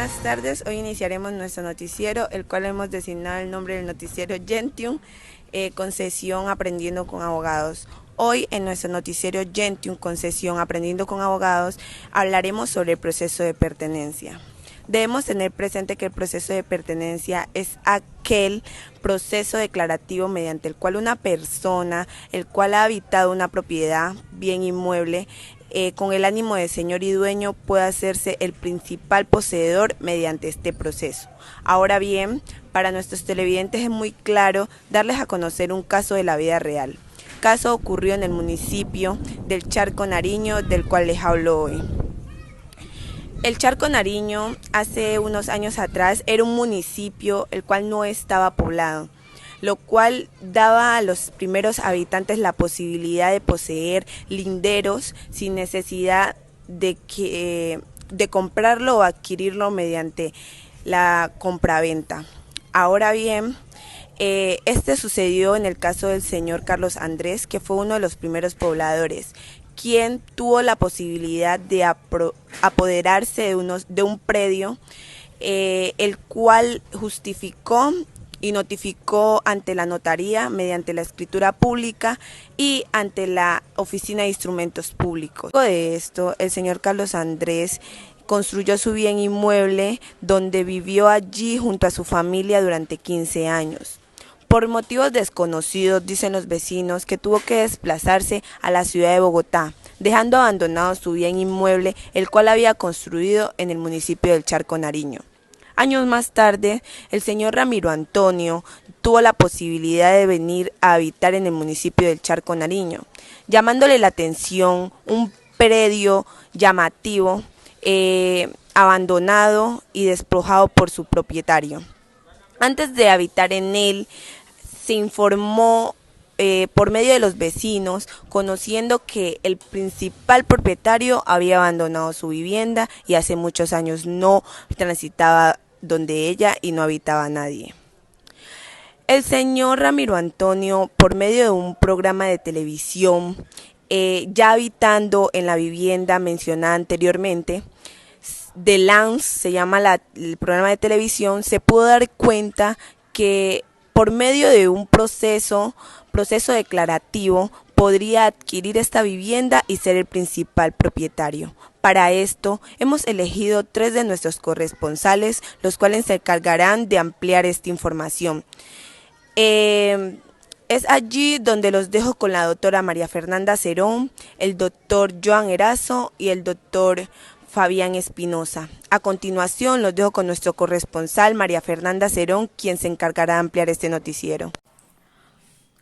buenas tardes. Hoy iniciaremos nuestro noticiero, el cual hemos designado el nombre del noticiero Gentium, concesión Aprendiendo con Abogados. Hoy en nuestro noticiero Gentium, concesión Aprendiendo con Abogados, hablaremos sobre el proceso de pertenencia. Debemos tener presente que el proceso de pertenencia es aquel proceso declarativo mediante el cual una persona, el cual ha habitado una propiedad, bien inmueble, con el ánimo de señor y dueño, puede hacerse el principal poseedor mediante este proceso. Ahora bien, para nuestros televidentes es muy claro darles a conocer un caso de la vida real. Caso ocurrió en el municipio del Charco Nariño, del cual les hablo hoy. El Charco Nariño hace unos años atrás era un municipio el cual no estaba poblado, lo cual daba a los primeros habitantes la posibilidad de poseer linderos sin necesidad de comprarlo o adquirirlo mediante la compraventa. Ahora bien, este sucedió en el caso del señor Carlos Andrés, que fue uno de los primeros pobladores, quien tuvo la posibilidad de apoderarse de un predio, el cual justificó y notificó ante la notaría mediante la escritura pública y ante la oficina de instrumentos públicos. Luego de esto, el señor Carlos Andrés construyó su bien inmueble, donde vivió allí junto a su familia durante 15 años. Por motivos desconocidos, dicen los vecinos, que tuvo que desplazarse a la ciudad de Bogotá, dejando abandonado su bien inmueble, el cual había construido en el municipio del Charco Nariño. Años más tarde, el señor Ramiro Antonio tuvo la posibilidad de venir a habitar en el municipio del Charco Nariño, llamándole la atención un predio llamativo, abandonado y despojado por su propietario. Antes de habitar en él, se informó por medio de los vecinos, conociendo que el principal propietario había abandonado su vivienda y hace muchos años no transitaba donde ella y no habitaba nadie. El señor Ramiro Antonio, por medio de un programa de televisión, ya habitando en la vivienda mencionada anteriormente, The Lance se llama el programa de televisión, se pudo dar cuenta que por medio de un proceso declarativo podría adquirir esta vivienda y ser el principal propietario. Para esto hemos elegido 3 de nuestros corresponsales, los cuales se encargarán de ampliar esta información. Es allí donde los dejo con la doctora María Fernanda Cerón, el doctor Joan Erazo y el doctor Fabián Espinosa. A continuación los dejo con nuestro corresponsal María Fernanda Cerón, quien se encargará de ampliar este noticiero.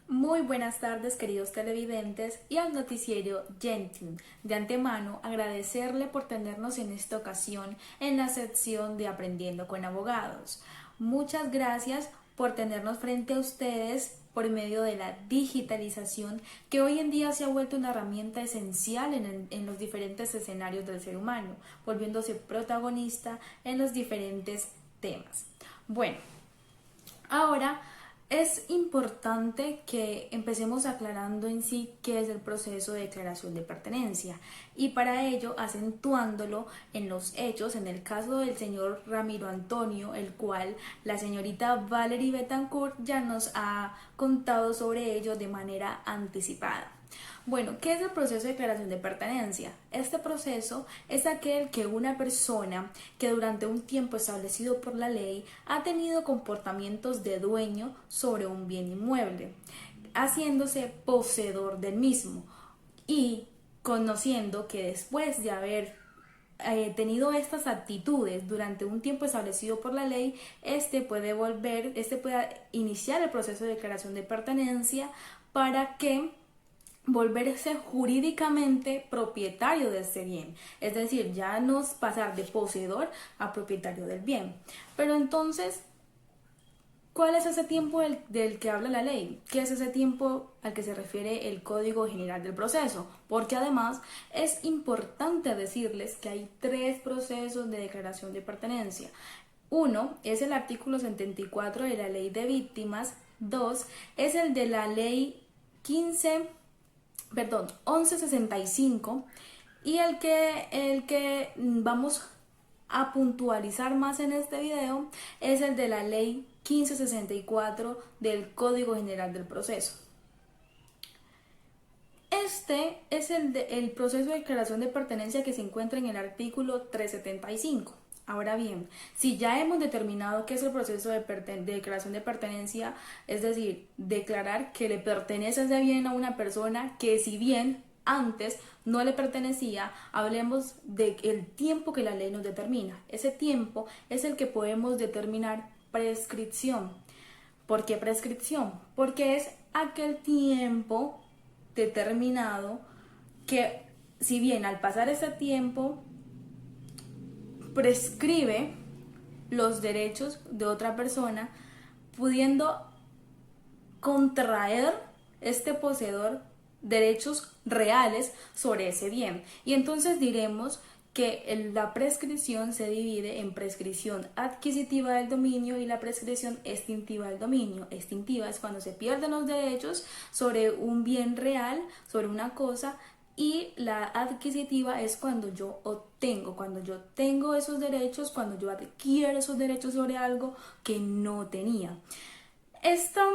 Muy buenas tardes, queridos televidentes, y al noticiero Gentium. De antemano, agradecerle por tenernos en esta ocasión en la sección de Aprendiendo con Abogados. Muchas gracias por tenernos frente a ustedes por medio de la digitalización, que hoy en día se ha vuelto una herramienta esencial en los diferentes escenarios del ser humano, volviéndose protagonista en los diferentes temas. Bueno, ahora es importante que empecemos aclarando en sí qué es el proceso de declaración de pertenencia, y para ello acentuándolo en los hechos, en el caso del señor Ramiro Antonio, el cual la señorita Valerie Betancourt ya nos ha contado sobre ello de manera anticipada. Bueno, ¿qué es el proceso de declaración de pertenencia? Este proceso es aquel que una persona que durante un tiempo establecido por la ley ha tenido comportamientos de dueño sobre un bien inmueble, haciéndose poseedor del mismo y conociendo que después de haber tenido estas actitudes durante un tiempo establecido por la ley, puede iniciar el proceso de declaración de pertenencia para que volverse jurídicamente propietario de ese bien, es decir, ya no es pasar de poseedor a propietario del bien. Pero entonces, ¿cuál es ese tiempo del que habla la ley? ¿Qué es ese tiempo al que se refiere el Código General del Proceso? Porque además es importante decirles que hay 3 procesos de declaración de pertenencia. Uno es el artículo 74 de la Ley de Víctimas. 2 es el de la Ley 1165, y el que vamos a puntualizar más en este video es el de la Ley 1564 del Código General del Proceso. Este es el proceso de declaración de pertenencia que se encuentra en el artículo 375. Ahora bien, si ya hemos determinado qué es el proceso de declaración de pertenencia, es decir, declarar que le pertenece ese bien a una persona que, si bien antes no le pertenecía, hablemos del tiempo que la ley nos determina. Ese tiempo es el que podemos determinar prescripción. ¿Por qué prescripción? Porque es aquel tiempo determinado que, si bien al pasar ese tiempo prescribe los derechos de otra persona, pudiendo contraer este poseedor derechos reales sobre ese bien. Y entonces diremos que la prescripción se divide en prescripción adquisitiva del dominio y la prescripción extintiva del dominio. Extintiva es cuando se pierden los derechos sobre un bien real, sobre una cosa, y la adquisitiva es cuando yo tengo esos derechos, cuando yo adquiero esos derechos sobre algo que no tenía. Esta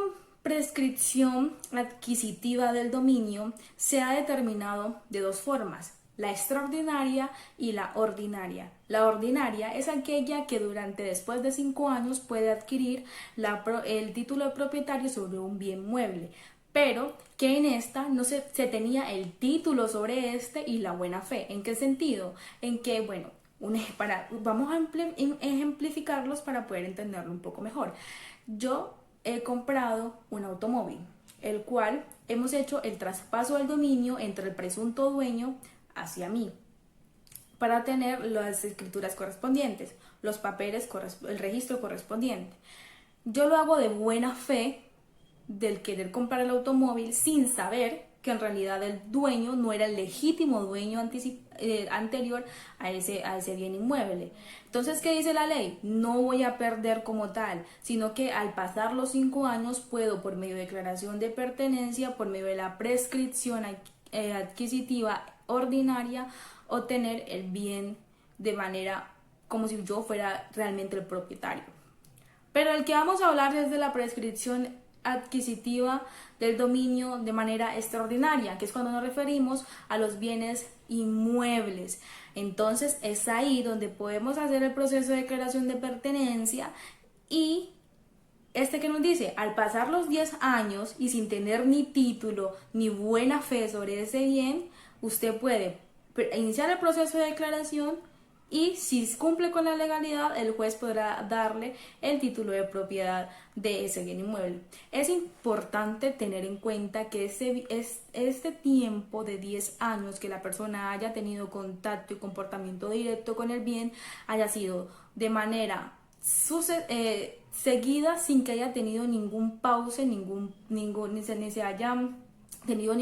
prescripción adquisitiva del dominio se ha determinado de dos formas: la extraordinaria y la ordinaria. La ordinaria es aquella que después de 5 años puede adquirir el título de propietario sobre un bien mueble, pero que en esta no se tenía el título sobre este y la buena fe. ¿En qué sentido? En que, bueno, vamos a ejemplificarlos para poder entenderlo un poco mejor. Yo he comprado un automóvil, el cual hemos hecho el traspaso del dominio entre el presunto dueño hacia mí, para tener las escrituras correspondientes, los papeles, el registro correspondiente. Yo lo hago de buena fe del querer comprar el automóvil, sin saber que en realidad el dueño no era el legítimo dueño anterior a ese bien inmueble. Entonces, ¿qué dice la ley? No voy a perder como tal, sino que al pasar los 5 años puedo, por medio de declaración de pertenencia, por medio de la prescripción adquisitiva ordinaria, obtener el bien de manera como si yo fuera realmente el propietario. Pero el que vamos a hablar es de la prescripción adquisitiva del dominio de manera extraordinaria, que es cuando nos referimos a los bienes inmuebles. Entonces es ahí donde podemos hacer el proceso de declaración de pertenencia, y que nos dice, al pasar los 10 años y sin tener ni título ni buena fe sobre ese bien, usted puede iniciar el proceso de declaración, y si cumple con la legalidad, el juez podrá darle el título de propiedad de ese bien inmueble. Es importante tener en cuenta que este tiempo de 10 años que la persona haya tenido contacto y comportamiento directo con el bien haya sido de manera seguida, sin que haya tenido ningún pause, ni se haya tenido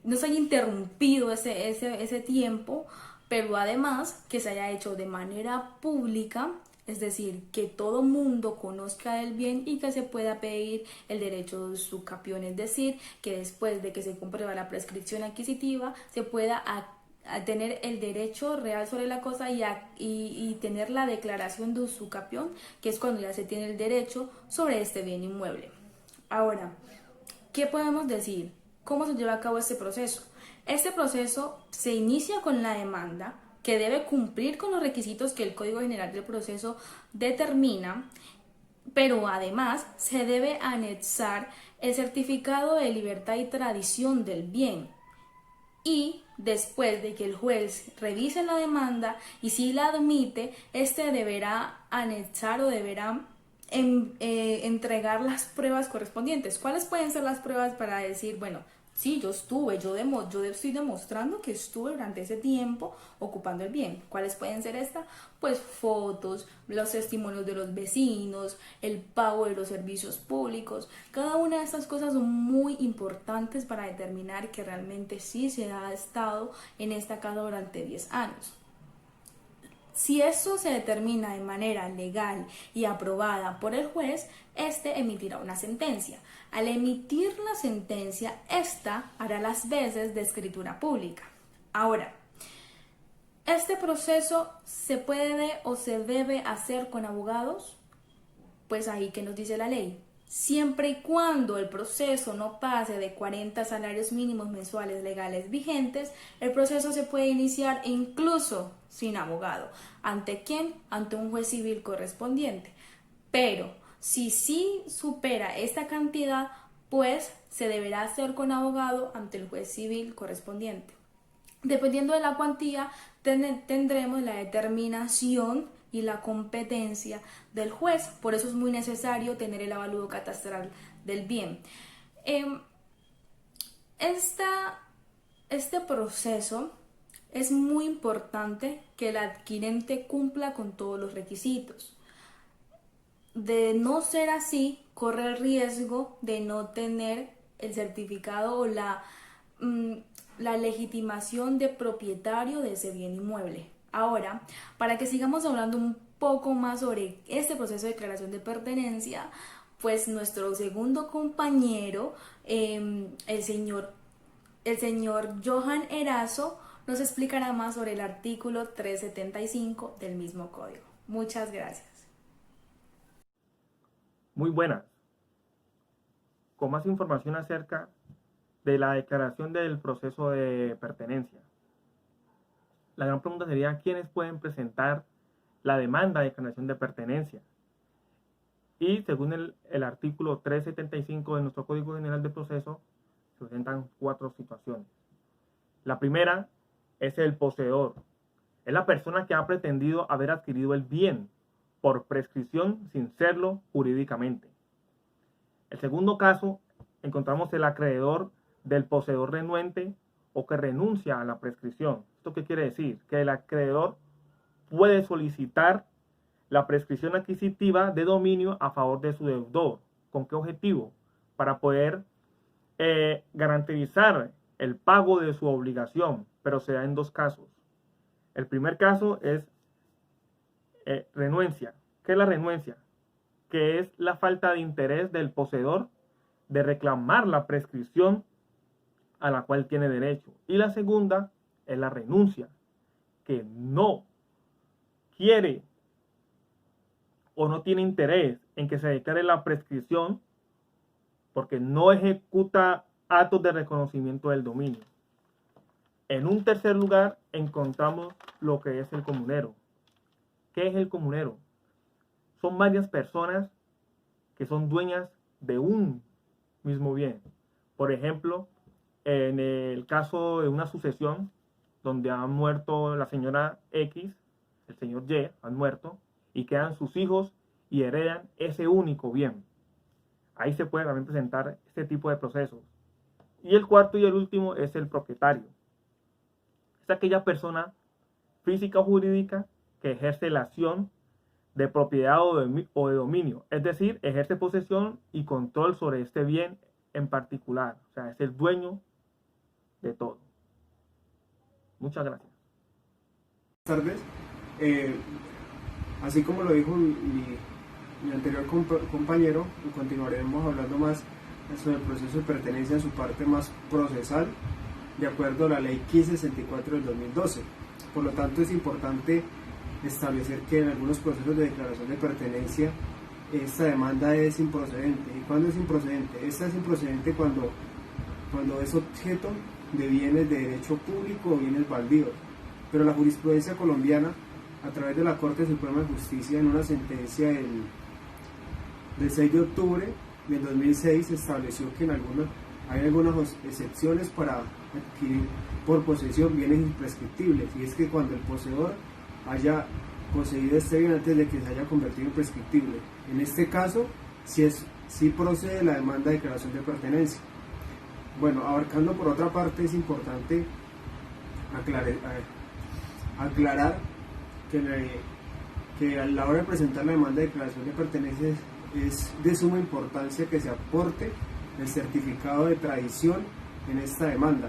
no se haya interrumpido ese tiempo, pero además que se haya hecho de manera pública, es decir, que todo mundo conozca el bien y que se pueda pedir el derecho de usucapión, es decir, que después de que se comprueba la prescripción adquisitiva se pueda a tener el derecho real sobre la cosa y tener la declaración de usucapión, que es cuando ya se tiene el derecho sobre este bien inmueble. Ahora, ¿qué podemos decir? ¿Cómo se lleva a cabo este proceso? Este proceso se inicia con la demanda, que debe cumplir con los requisitos que el Código General del Proceso determina, pero además se debe anexar el certificado de libertad y tradición del bien. Y después de que el juez revise la demanda y si la admite, este deberá anexar o deberá entregar las pruebas correspondientes. ¿Cuáles pueden ser las pruebas para decir, bueno, sí, yo estoy demostrando que estuve durante ese tiempo ocupando el bien? ¿Cuáles pueden ser estas? Pues fotos, los testimonios de los vecinos, el pago de los servicios públicos. Cada una de estas cosas son muy importantes para determinar que realmente sí se ha estado en esta casa durante 10 años. Si eso se determina de manera legal y aprobada por el juez, este emitirá una sentencia. Al emitir la sentencia, esta hará las veces de escritura pública. Ahora, ¿Este proceso se puede o se debe hacer con abogados? Pues ahí que nos dice la ley. Siempre y cuando el proceso no pase de 40 salarios mínimos mensuales legales vigentes, el proceso se puede iniciar incluso sin abogado. ¿Ante quién? Ante un juez civil correspondiente. Pero si sí supera esta cantidad, pues se deberá hacer con abogado ante el juez civil correspondiente. Dependiendo de la cuantía, tendremos la determinación y la competencia del juez. Por eso es muy necesario tener el avalúo catastral del bien. Este proceso es muy importante que el adquirente cumpla con todos los requisitos. De no ser así, corre el riesgo de no tener el certificado o la legitimación de propietario de ese bien inmueble. Ahora, para que sigamos hablando un poco más sobre este proceso de declaración de pertenencia, pues nuestro segundo compañero, el señor Johan Erazo, nos explicará más sobre el artículo 375 del mismo código. Muchas gracias. Muy buenas. Con más información acerca de la declaración del proceso de pertenencia. La gran pregunta sería, ¿quiénes pueden presentar la demanda de declaración de pertenencia? Y según el artículo 375 de nuestro Código General de Proceso, se presentan 4 situaciones. La primera es el poseedor. Es la persona que ha pretendido haber adquirido el bien por prescripción sin serlo jurídicamente. El segundo caso, encontramos el acreedor del poseedor renuente o que renuncia a la prescripción. ¿Esto qué quiere decir? Que el acreedor puede solicitar la prescripción adquisitiva de dominio a favor de su deudor. ¿Con qué objetivo? Para poder garantizar el pago de su obligación, pero se da en 2 casos. El primer caso es renuencia. ¿Qué es la renuncia? Que es la falta de interés del poseedor de reclamar la prescripción a la cual tiene derecho. Y la segunda es la renuncia, que no quiere o no tiene interés en que se declare la prescripción porque no ejecuta actos de reconocimiento del dominio. En un tercer lugar encontramos lo que es el comunero. ¿Qué es el comunero? Son varias personas que son dueñas de un mismo bien. Por ejemplo, en el caso de una sucesión donde ha muerto la señora X, el señor Y han muerto y quedan sus hijos y heredan ese único bien. Ahí se puede también presentar este tipo de procesos. Y el cuarto y el último es el propietario. Es aquella persona física o jurídica que ejerce la acción de propiedad o de dominio, es decir, ejerce posesión y control sobre este bien en particular. O sea, es el dueño de todo. Muchas gracias. Buenas tardes. Así como lo dijo mi anterior compañero, continuaremos hablando más sobre el proceso de pertenencia en su parte más procesal, de acuerdo a la ley 1564 del 2012. Por lo tanto, es importante establecer que en algunos procesos de declaración de pertenencia esta demanda es improcedente. ¿Y cuándo es improcedente? Esta es improcedente cuando es objeto de bienes de derecho público o bienes baldíos. Pero la jurisprudencia colombiana, a través de la Corte Suprema de Justicia, en una sentencia del 6 de octubre del 2006, estableció que hay algunas excepciones para adquirir por posesión bienes imprescriptibles, y es que cuando el poseedor haya poseído este bien antes de que se haya convertido en prescriptible. En este caso, sí procede la demanda de declaración de pertenencia. Bueno, abarcando por otra parte, es importante aclarar que a la hora de presentar la demanda de declaración de pertenencia es de suma importancia que se aporte el certificado de tradición en esta demanda.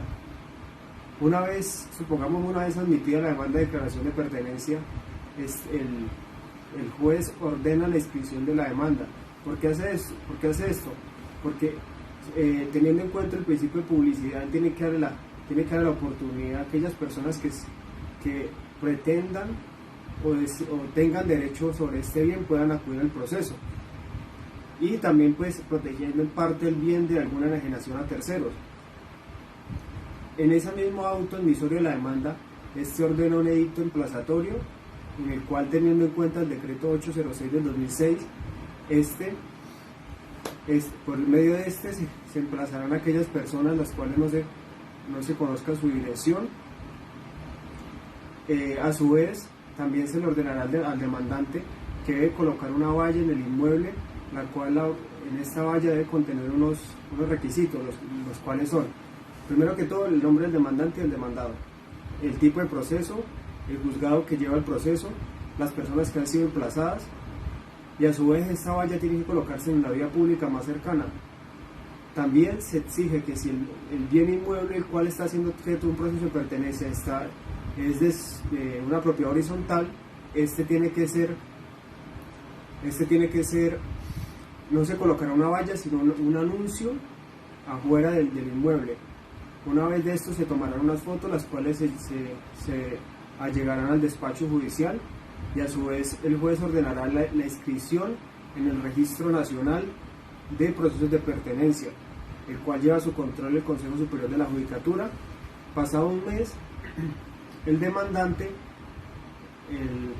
Supongamos una vez admitida la demanda de declaración de pertenencia, el juez ordena la inscripción de la demanda. ¿Por qué hace esto? Porque teniendo en cuenta el principio de publicidad, tiene que dar la oportunidad a aquellas personas que pretendan o tengan derecho sobre este bien puedan acudir al proceso, y también pues protegiendo en parte el bien de alguna enajenación a terceros. En ese mismo auto admisorio de la demanda, este ordena un edicto emplazatorio en el cual, teniendo en cuenta el decreto 806 del 2006, por medio de se emplazarán aquellas personas las cuales no se conozca su dirección. A su vez, también se le ordenará al demandante que debe colocar una valla en el inmueble, la cual en esta valla debe contener unos requisitos, los cuales son, primero que todo, el nombre del demandante y el demandado, el tipo de proceso, el juzgado que lleva el proceso, las personas que han sido emplazadas, y a su vez esta valla tiene que colocarse en la vía pública más cercana. También se exige que si el bien inmueble el cual está siendo objeto de un proceso de pertenencia es de una propiedad horizontal, tiene que ser, no se colocará una valla, sino un anuncio afuera del inmueble. Una vez de esto se tomarán unas fotos, las cuales se allegarán al despacho judicial, y a su vez el juez ordenará la inscripción en el Registro Nacional de Procesos de Pertenencia, el cual lleva su control el Consejo Superior de la Judicatura. Pasado un mes, el demandante, el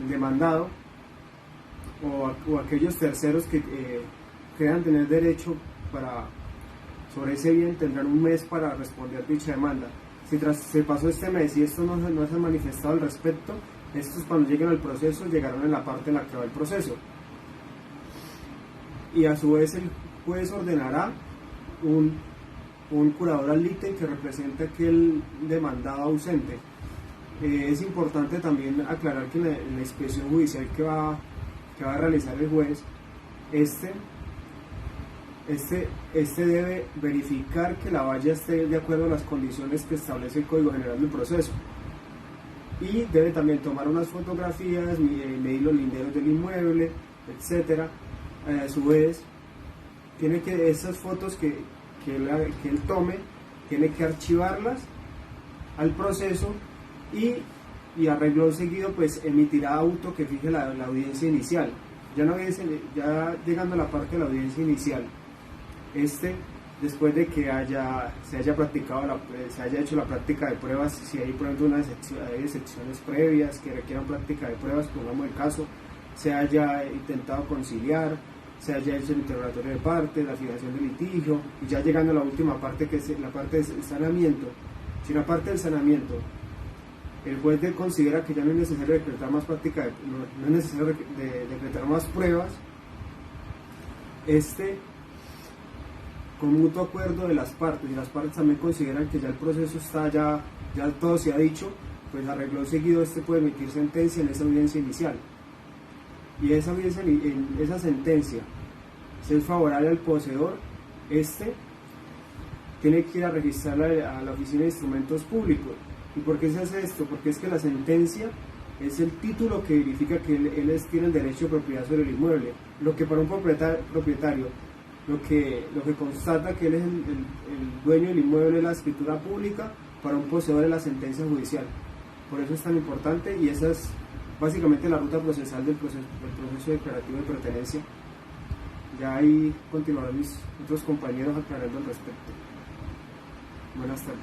demandado o aquellos terceros que crean tener derecho sobre ese bien tendrán un mes para responder dicha demanda. Si se pasó este mes y esto no se ha manifestado al respecto, estos, cuando lleguen al proceso, llegarán en la parte en la que va el proceso. Y a su vez el juez ordenará un curador ad litem que represente a aquel demandado ausente. Es importante también aclarar que en la inspección judicial que va a realizar el juez, este debe verificar que la valla esté de acuerdo a las condiciones que establece el Código General del Proceso, y debe también tomar unas fotografías, medir los linderos del inmueble, etc. A su vez, tiene que esas fotos que él tome, tiene que archivarlas al proceso, y a renglón seguido pues emitirá auto que fije la audiencia inicial. Ya llegando a la parte de la audiencia inicial, después de que se haya hecho la práctica de pruebas, si hay por ejemplo hay excepciones previas que requieran práctica de pruebas, pongamos el caso, se haya intentado conciliar, se haya hecho el interrogatorio de parte, la fijación de litigio, y ya llegando a la última parte, que es la parte del sanamiento. Si en la parte del sanamiento el juez considera que ya no es necesario decretar más práctica, no es necesario decretar más pruebas, con mutuo acuerdo de las partes, y las partes también consideran que ya el proceso está, ya todo se ha dicho, pues a renglón seguido puede emitir sentencia en esa audiencia inicial. Y esa sentencia, si es favorable al poseedor, tiene que ir a registrarla a la Oficina de Instrumentos Públicos. ¿Y por qué se hace esto? Porque es que la sentencia es el título que verifica que él tiene el derecho de propiedad sobre el inmueble, lo que para un propietario lo que constata que él es el dueño del inmueble es la escritura pública, para un poseedor es la sentencia judicial. Por eso es tan importante, y esa es básicamente la ruta procesal del proceso declarativo de pertenencia. Ya ahí continuarán mis otros compañeros aclarando al respecto. Buenas tardes.